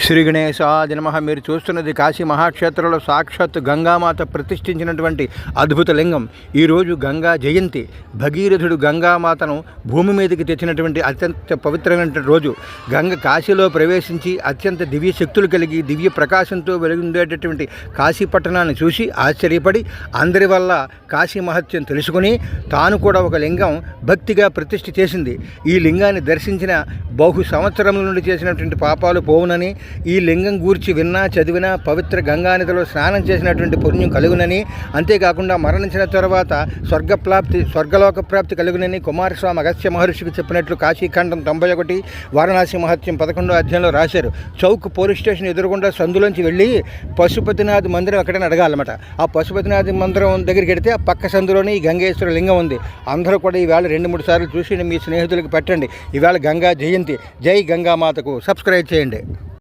శ్రీ గణేశాయ నమః. మీరు చూస్తున్నది కాశీ మహాక్షేత్రంలో సాక్షాత్ గంగామాత ప్రతిష్ఠించినటువంటి అద్భుత లింగం. ఈరోజు గంగా జయంతి. భగీరథుడు గంగామాతను భూమి మీదకి తెచ్చినటువంటి అత్యంత పవిత్రమైన రోజు. గంగ కాశీలో ప్రవేశించి అత్యంత దివ్య శక్తులు కలిగి దివ్య ప్రకాశంతో వెలుగుండేటటువంటి కాశీ పట్టణాన్ని చూసి ఆశ్చర్యపడి అందరి వల్ల కాశీ మహత్యం తెలుసుకుని తాను కూడా ఒక లింగం భక్తిగా ప్రతిష్ఠ చేసింది. ఈ లింగాన్ని దర్శించిన బహు సంవత్సరముల నుండి చేసినటువంటి పాపాలు పోవునని, ఈ లింగం గూర్చి విన్నా చదివినా పవిత్ర గంగానదిలో స్నానం చేసినటువంటి పుణ్యం కలుగునని, అంతేకాకుండా మరణించిన తర్వాత స్వర్గలోక ప్రాప్తి కలుగునని కుమారస్వామి అగస్త్య మహర్షికి చెప్పినట్లు కాశీఖండం 91 వారణాసి మహత్యం 11వ అధ్యాయంలో రాశారు. చౌక్ పోలీస్ స్టేషన్ ఎదురుగుండా సందులోంచి వెళ్ళి పశుపతినాథ్ మందిరం అక్కడనే అడగాలన్నమాట. ఆ పశుపతినాథ్ మందిరం దగ్గరికి వెడితే ఆ పక్క సందులోనే ఈ గంగేశ్వర లింగం ఉంది. అందరూ కూడా ఈవేళ 2-3 సార్లు చూసి మీ స్నేహితులకు పెట్టండి. ఈవేళ గంగా జయంతి. జై గంగామాతకు. సబ్స్క్రైబ్ చేయండి.